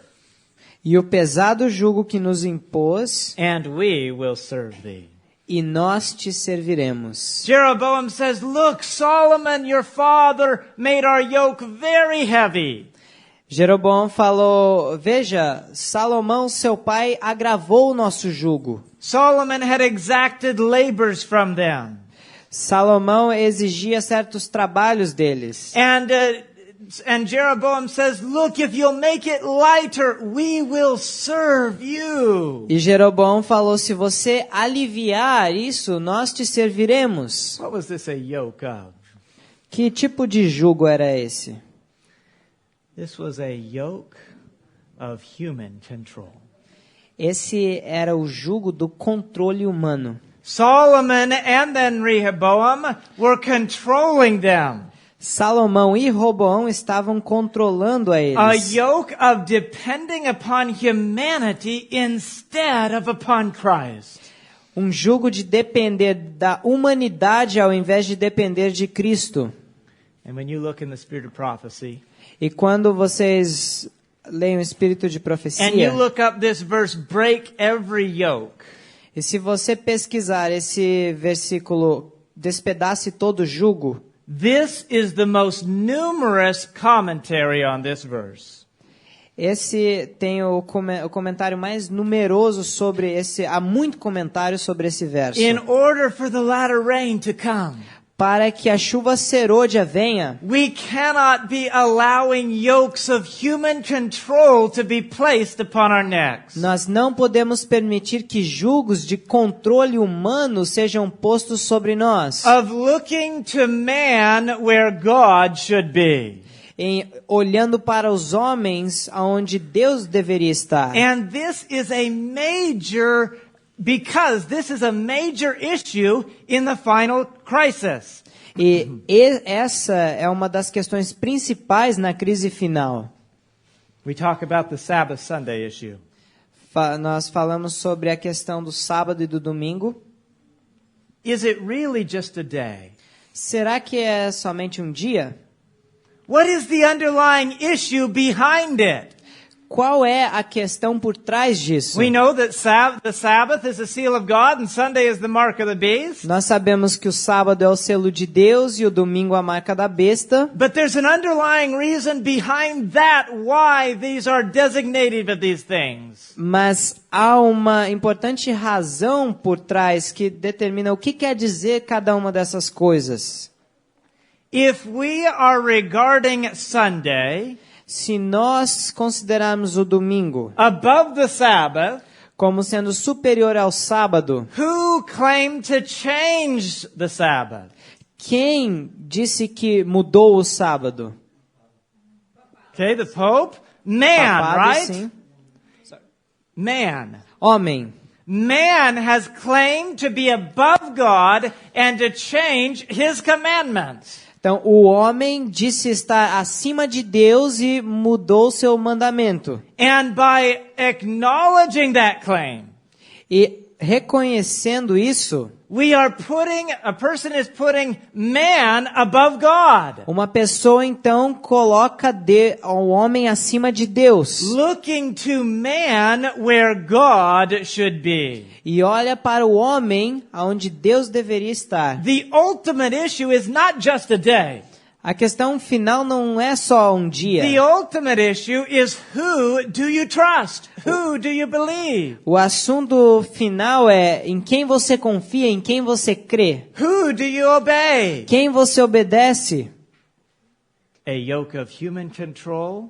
e o pesado jugo que nos impôs, and we will serve thee. e nós te serviremos. Jeroboam says, look, Solomon your father made our yoke very heavy. Jeroboão falou, veja, Salomão, seu pai, agravou o nosso jugo. Solomon had exacted labors from them. Salomão exigia certos trabalhos deles. And Jeroboam says, look, if you'll make it lighter, we will serve you. E Jeroboão falou, se você aliviar isso, nós te serviremos. What was this a yoke of? Que tipo de jugo era esse? This was a yoke of human control. Esse era o jugo do controle humano. Solomon and then Rehoboam were controlling them. Salomão e Roboão estavam controlando a A eles. yoke of depending upon humanity instead of upon Christ. Um jugo de depender da humanidade ao invés de depender de Cristo. And when you look in the spirit of prophecy, E quando vocês leem o espírito de and profecia, you look up this verse, break every yoke. e se você pesquisar esse versículo, despedace todo jugo, This is the most numerous commentary on this verse. esse tem o comentário mais numeroso sobre esse, há muito comentário sobre esse verso. In order for the latter rain to come, Para que a chuva serôdia venha, we cannot be allowing yokes of human control to be placed upon our necks. nós não podemos permitir que jugos de controle humano sejam postos sobre nós, Of looking to man where God should be. olhando para os homens aonde Deus deveria estar. And this is a major, because this is a major issue in the final crisis. E essa é uma das questões principais na crise final. We talk about the Sabbath Sunday issue. Nós falamos sobre a questão do sábado e do domingo. Is it really just a day? Será que é somente um dia? What is the underlying issue behind it? Qual é a questão por trás disso? We know that the Sabbath is the seal of God and Sunday is the mark of the beast. Nós sabemos que o sábado é o selo de Deus e o domingo a marca da besta. But there's an underlying reason behind that why these are designated of these things. Mas há uma importante razão por trás que determina o que quer dizer cada uma dessas coisas. If we are regarding Sunday Se nós considerarmos o domingo above the Sabbath, como sendo superior ao sábado, who claimed to change the Sabbath? quem disse que mudou o sábado? Okay, the Pope? Man, Papado, right? sim. Man. Homem. Man has claimed to be above God and to change his commandments. Então, o homem disse estar acima de Deus e mudou seu mandamento. And by acknowledging that claim, E reconhecendo isso, a person is putting man above God. uma pessoa então coloca o homem acima de Deus Looking to man where God should be. e olha para o homem aonde Deus deveria estar. The ultimate issue is not just a day. A questão final não é só um The dia. ultimate issue is who do you trust? Who do you believe? O assunto final é em quem você confia, em quem você crê, Who do you obey? quem você obedece. A yoke of human control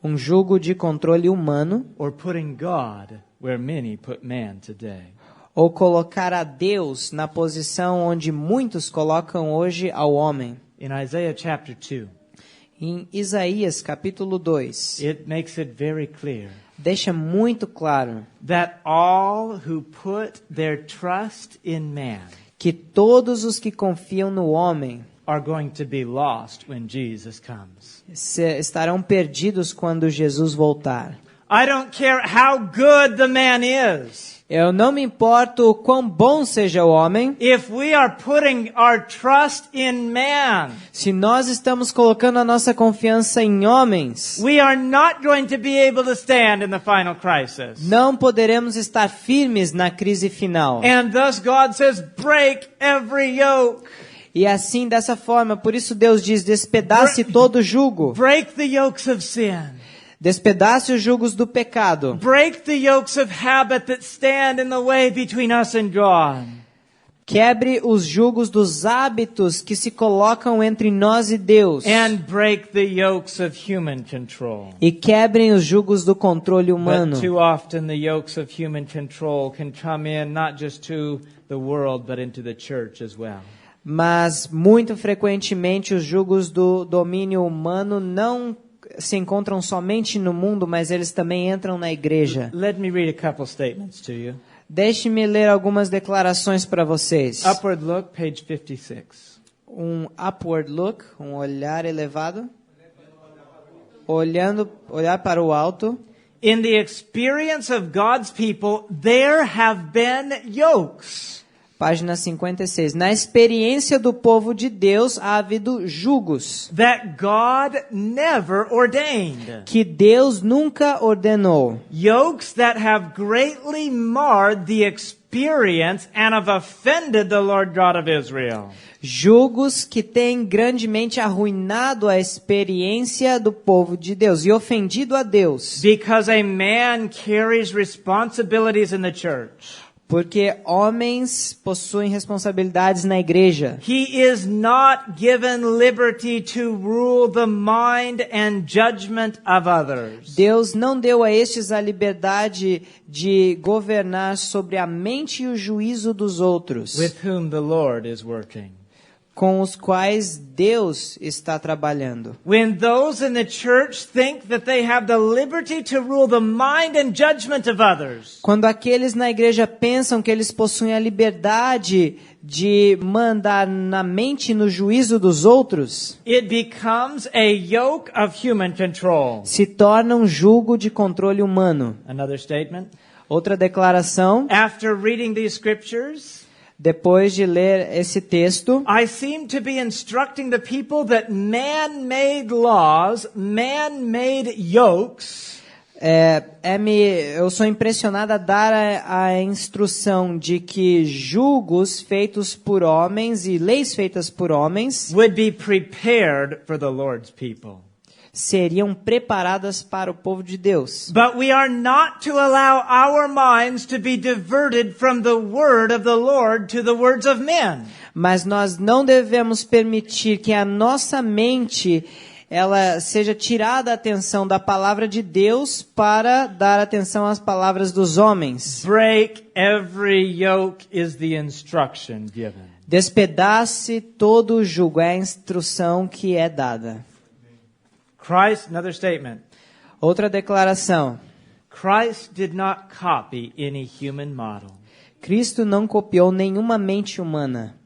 Um jugo de controle humano or putting God where many put man today? ou colocar a Deus na posição onde muitos colocam hoje ao homem. In Isaiah chapter 2, Em Isaías capítulo 2, it makes it very clear deixa muito claro that all who put their trust in man que todos os que confiam no homem are going to be lost when Jesus comes. estarão perdidos quando Jesus voltar. I don't care how good the man is. Eu não me importo o quão bom seja o homem, If we are putting our trust in man, se nós estamos colocando a nossa confiança em homens, we are not going to be able to stand in the final crisis. não poderemos estar firmes na crise final. And thus God says, break every yoke. E assim, dessa forma, por isso Deus diz, despedace todo jugo. Break the yokes of sin. Despedace os jugos do pecado. Break the yokes of habit that stand in the way between us and God. Quebre os jugos dos hábitos que se colocam entre nós e Deus. And break the yokes of human control. E quebrem os jugos do controle humano. But too often the yokes of human control can come in not just to the world but into the church as well. Mas muito frequentemente os jugos do domínio humano não se encontram somente no mundo, mas eles também entram na igreja. Let me read a couple statements to you. Deixe-me ler algumas declarações para vocês. Upward look, page 56. Um upward look, um olhar elevado. Olhar para o alto. In the experience of God's people, there have been yokes. Página 56. Na experiência do povo de Deus há havido jugos That God never ordained. que Deus nunca ordenou. Yokes that have greatly marred the experience and have offended the Lord God of Israel. Jugos que têm grandemente arruinado a experiência do povo de Deus e ofendido a Deus. Because a man carries responsibilities in the church. Porque homens possuem responsabilidades na igreja. He is not given liberty to rule the mind and judgment of others. Deus não deu a estes a liberdade de governar sobre a mente e o juízo dos outros, With whom the Lord is working. com os quais Deus está trabalhando. When those in the church think that they have the liberty to rule the mind and judgment of others, Quando aqueles na igreja pensam que eles possuem a liberdade de mandar na mente e no juízo dos outros, it becomes a yoke of human control. se torna um jugo de controle humano. Another statement. Outra declaração, After reading these scriptures, depois de ler esse texto, I seem to be instructing the people that man-made laws, man-made yokes, eu sou impressionado a dar a instrução de que julgos feitos por homens e leis feitas por homens would be prepared for the Lord's people. seriam preparadas para o povo de Deus. But we are not to allow our minds to be diverted from the word of the Lord to the words of men. Mas nós não devemos permitir que a nossa mente ela seja tirada a atenção da palavra de Deus para dar atenção às palavras dos homens. Break every yoke is the instruction given. Despedace todo o jugo, é a instrução que é dada. Christ, another statement. Outra declaração. Christ did not copy any human model. Cristo não copiou nenhuma mente humana.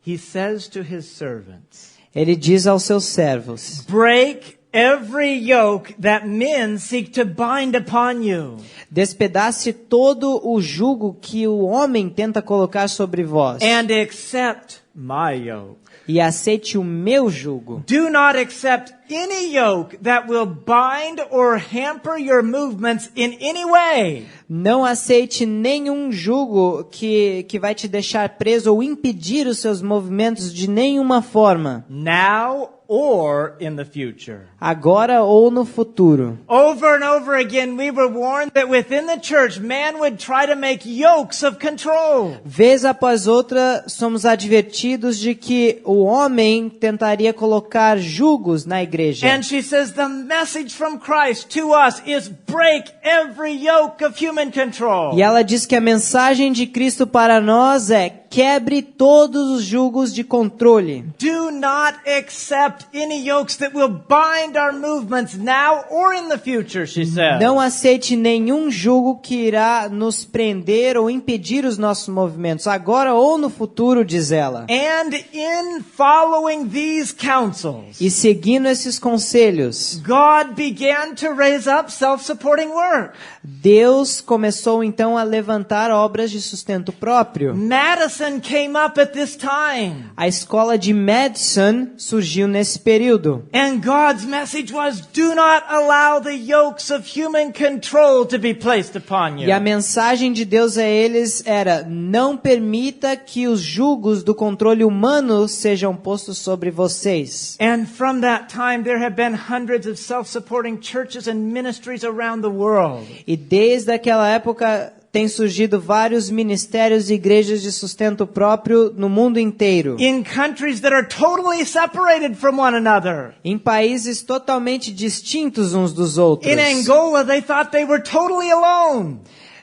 He says to his servants, Ele diz aos seus servos: break every yoke that men seek to bind upon you. Despedace todo o jugo que o homem tenta colocar sobre vós. And accept my yoke. E aceite o meu jugo. Do not accept any yoke that will bind or hamper your movements in any way. Não aceite nenhum jugo que vai te deixar preso ou impedir os seus movimentos de nenhuma forma. Now or in the future. Agora ou no futuro. Over and over again we were warned that within the church man would try to make yokes of control. Vez após outra, somos advertidos de que o homem tentaria colocar jugos na igreja. And she says the message from Christ to us is break every yoke of human control. E ela diz que a mensagem de Cristo para nós é: quebre todos os jugos de controle. Do not accept any yokes that will bind our movements now or in the future, she says. Não aceite nenhum jugo que irá nos prender ou impedir os nossos movimentos, agora ou no futuro, diz ela. And in following these counsels, E seguindo esses conselhos, God began to raise up self-supporting work. Deus começou então a levantar obras de sustento próprio. Madison came up at this time. A escola de Madison surgiu nesse período. And God's message was, do not allow the yokes of human control to be placed upon you. E a mensagem de Deus a eles era: não permita que os jugos do controle humano sejam postos sobre vocês. And from that time there have been hundreds of self-supporting churches and ministries around the world. E desde aquela época tem surgido vários ministérios e igrejas de sustento próprio no mundo inteiro. In countries that are totally separated from one another. Em países totalmente distintos uns dos outros. In Angola they thought they were totally alone.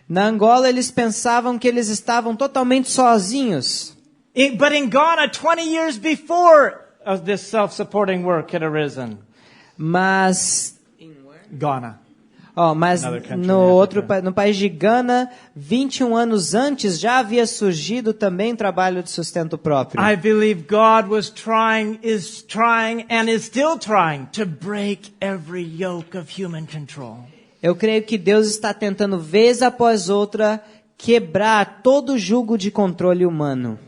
Na Angola eles pensavam que eles estavam totalmente sozinhos. But in Ghana 20 years before this self-supporting work had arisen. Mas Ghana. mas no país de Gana, 21 anos antes, já havia surgido também trabalho de sustento próprio. I believe God is trying and is still trying to break every yoke of human control. Eu creio que Deus está tentando, vez após outra, quebrar todo jugo de controle humano.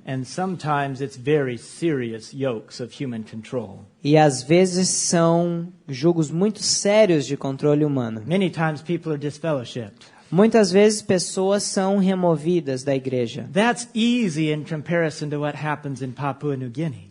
And sometimes it's very serious yokes of human control. E às vezes são jugos muito sérios de controle humano. Many times people are disfellowshipped. Muitas vezes pessoas são removidas da igreja. That's easy in comparison to what happens in Papua New Guinea.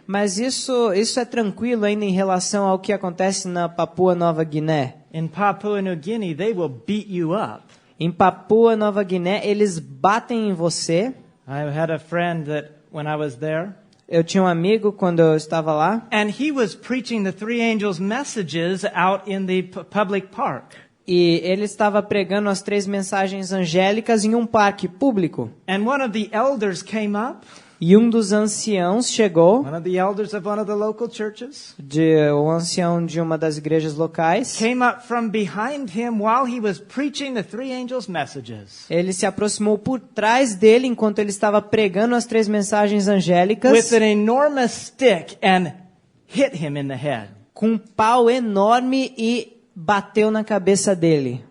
Mas isso é tranquilo ainda em relação ao que acontece na Papua Nova Guiné. In Papua New Guinea, they will beat you up. Em Papua Nova Guiné, eles batem em você. I had a friend that when I was there, eu tinha um amigo quando eu estava lá. And he was preaching the three angels' messages out in the public park. E ele estava pregando as 3 mensagens angélicas em um parque público. And one of the elders came up. E um dos anciãos chegou. One of the elders of one of the local churches. O ancião de uma das igrejas locais. Came up from behind him while he was preaching the three angels' messages. Ele se aproximou por trás dele enquanto ele estava pregando as 3 mensagens angélicas. With an enormous stick and hit him in the head. Com um pau enorme e bateu na cabeça dele.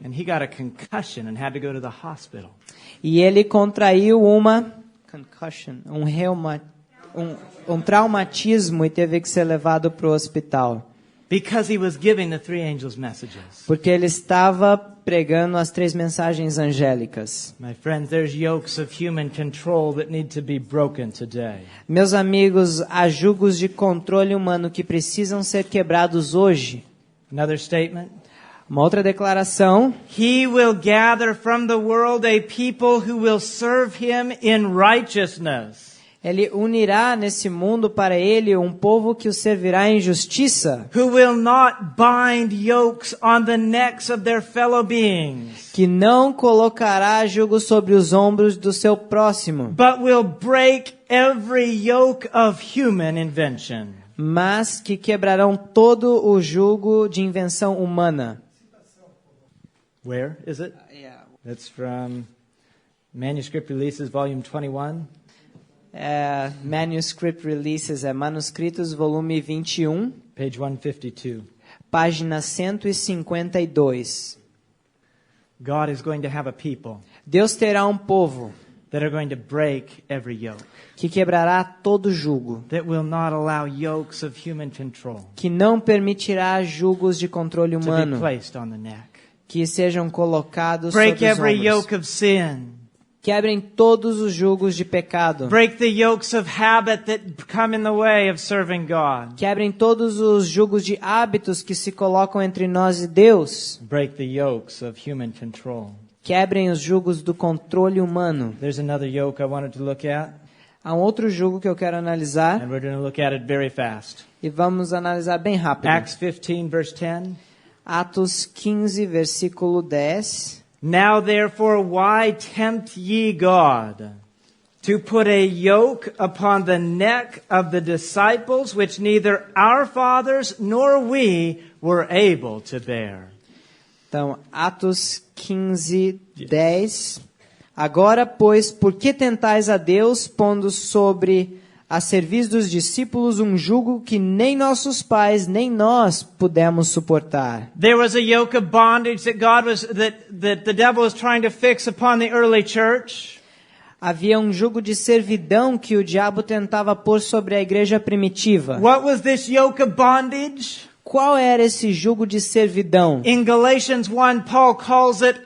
And he got a concussion and had to go to the hospital. E ele contraiu uma concussion, um traumatismo e teve que ser levado para o hospital. Because he was giving the three angels' messages. Porque ele estava pregando as 3 mensagens angélicas. My friends, there's yokes of human control that need to be broken today. Meus amigos, há jugos de controle humano que precisam ser quebrados hoje. Another statement. Uma outra declaração. He will gather from the world a people who will serve him in righteousness. Ele unirá nesse mundo para ele um povo que o servirá em justiça. Who will not bind yokes on the necks of their fellow beings. Que não colocará jugo sobre os ombros do seu próximo. But will break every yoke of human invention. Mas que quebrarão todo o jugo de invenção humana. Where is it? That's from Manuscript Releases, Volume 21. Manuscript Releases, Manuscritos, volume 21, page 152. página 152. God is going to have a people Deus terá um povo that are going to break every yoke, que quebrará todo jugo, that will not allow yokes of human control que não permitirá julgos de controle to be humano placed on the neck. que sejam colocados Break sobre os every ombros. yoke of sin. Quebrem todos os julgos de pecado. Break the yokes of habit that come in the way of serving God. Quebrem todos os julgos de hábitos que se colocam entre nós e Deus. Break the yokes of human control. Quebrem os julgos do controle humano. There's another yoke I wanted to look at, Há um outro jugo que eu quero analisar and we're going to look at it very fast. e vamos analisar bem rápido. Acts 15, verse 10. Atos 15, versículo 10. Now therefore, why tempt ye God to put a yoke upon the neck of the disciples, which neither our fathers nor we were able to bear? Então, Atos 15, 10. Agora, pois, por que tentais a Deus, pondo sobre a serviço dos discípulos um jugo que nem nossos pais, nem nós pudemos suportar? There was a yoke of bondage that the devil was trying to fix upon the early church. Havia um jugo de servidão que o diabo tentava pôr sobre a igreja primitiva. What was this yoke of bondage? Qual era esse jugo de servidão? In Galatians 1, Paul calls it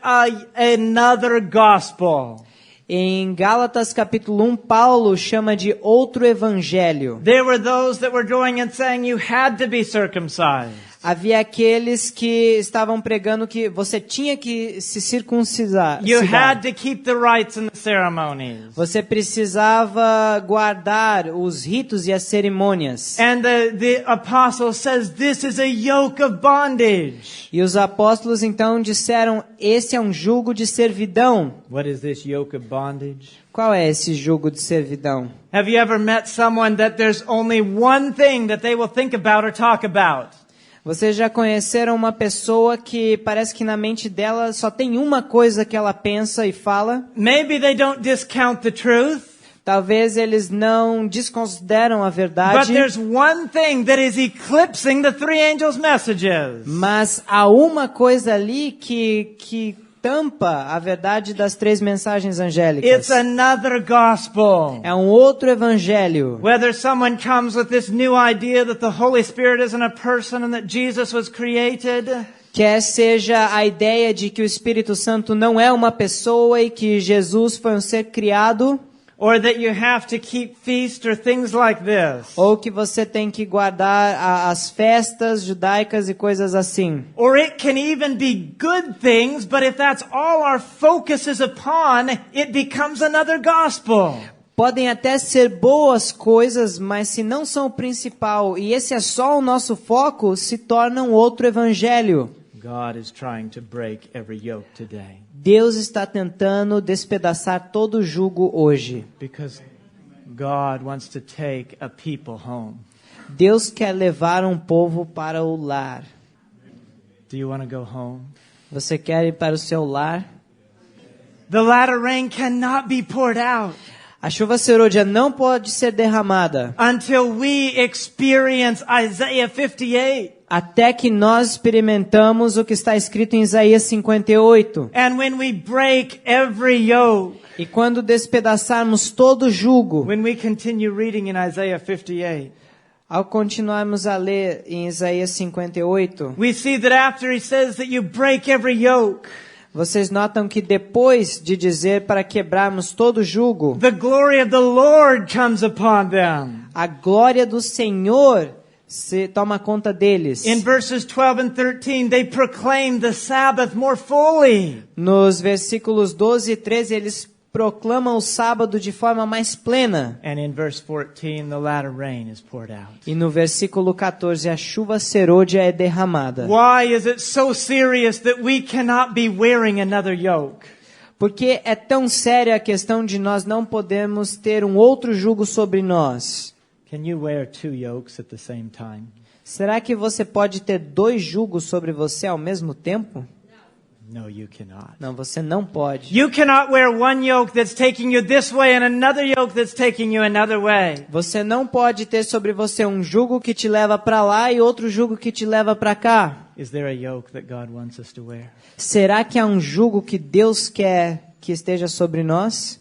another gospel. Em Gálatas capítulo 1, Paulo chama de outro evangelho. There were those that were going and saying you had to be circumcised. Havia aqueles que estavam pregando que você tinha que se circuncidar. You had to keep the rites and the ceremonies. Você precisava guardar os ritos e as cerimônias. And the apostle says this is a yoke of bondage. E os apóstolos então disseram, esse é um jugo de servidão. What is this yoke of bondage? Qual é esse jugo de servidão? Have you ever met someone that there's only one thing that they will think about or talk about? Vocês já conheceram uma pessoa que parece que na mente dela só tem uma coisa que ela pensa e fala? Maybe they don't discount the truth, Talvez eles não desconsideram a but verdade, there's one thing that is eclipsing the three angels' messages. mas há uma coisa ali que tampa a verdade das três mensagens angélicas. It's another gospel. É um outro evangelho. Whether someone comes with this new idea that the Holy Spirit isn't a person and that Jesus was created, Quer seja a ideia de que o Espírito Santo não é uma pessoa e que Jesus foi um ser criado, or that you have to keep feast or things like this, ou que você tem que guardar as festas judaicas e coisas assim. or it can even be good things, but if that's all our focus is upon, it becomes another gospel. Podem até ser boas coisas, mas se não são o principal e esse é só o nosso foco, se torna um outro evangelho. God is trying to break every yoke today Deus está tentando despedaçar todo o jugo hoje. because God wants to take a people home. Deus quer levar um povo para o lar. Do you want to go home? Você quer ir para o seu lar? The latter rain cannot be poured out A chuva serôdia não pode ser derramada until we experience Isaiah 58. até que nós experimentamos o que está escrito em Isaías 58. And when we break every yoke, E quando despedaçarmos todo o jugo, when we continue reading in Isaiah 58, ao continuarmos a ler em Isaías 58, we see that after he says that you break every yoke, vocês notam que depois de dizer para quebrarmos todo o jugo, the glory of the Lord comes upon them. a glória do Senhor se toma conta deles. In verses 12 and 13, they proclaim the Sabbath more fully. Nos versículos 12 e 13, eles proclamam o sábado de forma mais plena. And in verse 14, the latter rain is poured out. E no versículo 14, a chuva serôdia é derramada. Why is it so serious that we cannot be wearing another yoke? Porque é tão séria a questão de nós não podemos ter um outro jugo sobre nós. Can you wear two yokes at the same time? Será que você pode ter dois jugos sobre você ao mesmo tempo? No, you cannot. Não, você não pode. You cannot wear one yoke that's taking you this way and another yoke that's taking you another way. Você não pode ter sobre você um jugo que te leva para lá e outro jugo que te leva para cá. Is there a yoke that God wants us to wear? Será que há um jugo que Deus quer que esteja sobre nós?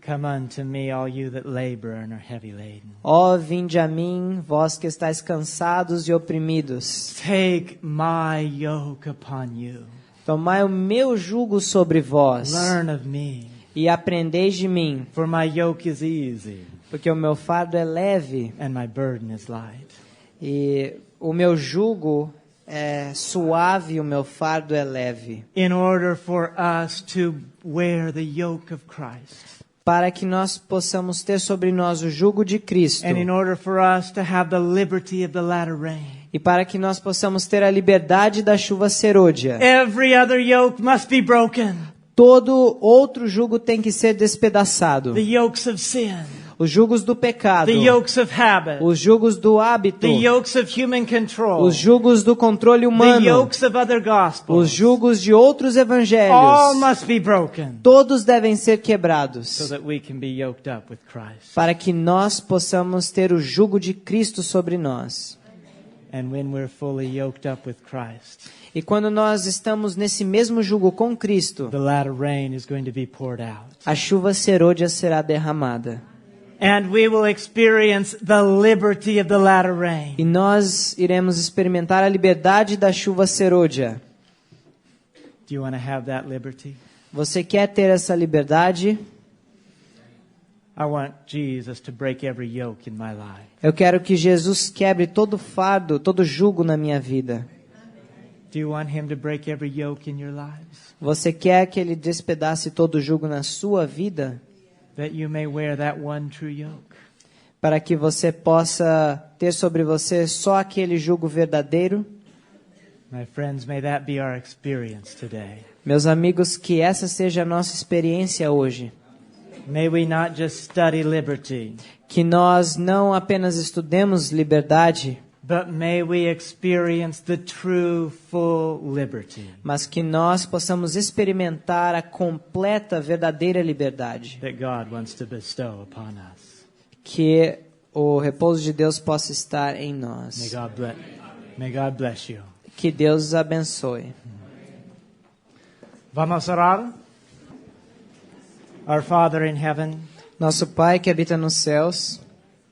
Come unto me, all you that labor and are heavy laden. Ó, vinde a mim, vós que estáis cansados e oprimidos. Take my yoke upon you. Tomai o meu jugo sobre vós Learn of me, e aprendeis de mim, for my yoke is easy porque o meu fardo é leve and my burden is light. e o meu jugo é suave e o meu fardo é leve. In order for us to wear the yoke of Christ, Para que nós possamos ter sobre nós o jugo de Cristo and in order for us to have the liberty of the latter rain, e para que nós possamos ter a liberdade da chuva serôdia, every other yoke must be broken. todo outro jugo tem que ser despedaçado. The yokes of sin, Os jugos do pecado, the yokes of habit, os jugos do hábito, the yokes of human control, os jugos do controle the humano, yokes of other os gospels, jugos de outros all evangelhos, must be broken todos devem ser so quebrados, that we can be yoked up with Christ. para que nós possamos ter o jugo de Cristo sobre nós. And when we're fully yoked up with Christ, E quando nós estamos nesse mesmo jugo com Cristo, the latter rain is going to be poured out. a chuva serôdia será derramada. And we will experience the liberty of the latter rain. E nós iremos experimentar a liberdade da chuva serôdia. Do you want to have that liberty? Você quer ter essa liberdade? I want Jesus to break every yoke in my life. Eu quero que Jesus quebre todo fardo, todo jugo na minha vida. Do you want him to break every yoke in your lives? Você quer que ele despedace todo jugo na sua vida? That you may wear that one true yoke. Para que você possa ter sobre você só aquele jugo verdadeiro? My friends, may that be our experience today. Meus amigos, que essa seja a nossa experiência hoje. May we not just study liberty, Que nós não apenas estudemos liberdade, but may we experience the true, full liberty mas que nós possamos experimentar a completa, verdadeira liberdade. that God wants to bestow upon us. Que o repouso de Deus possa estar em nós. May God bless you. Que Deus os abençoe. Vamos orar? Our Father in heaven, Nosso Pai que habita nos céus,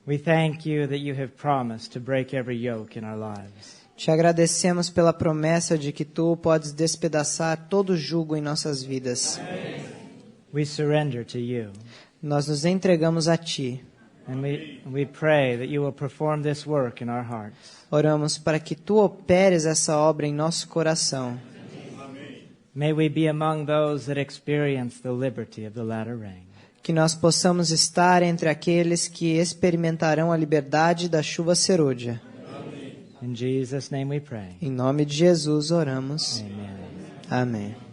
we thank you that you have promised to break every yoke in our lives. te agradecemos pela promessa de que tu podes despedaçar todo jugo em nossas vidas. We surrender to you, Nós nos entregamos a ti. and we pray that you will perform this work in our hearts. Oramos para que tu operes essa obra em nosso coração. May we be among those that experience the liberty of the latter rain. Que nós possamos estar entre aqueles que experimentarão a liberdade da chuva serôdia. In Jesus' name we pray. Em nome de Jesus oramos. Amen. Amém.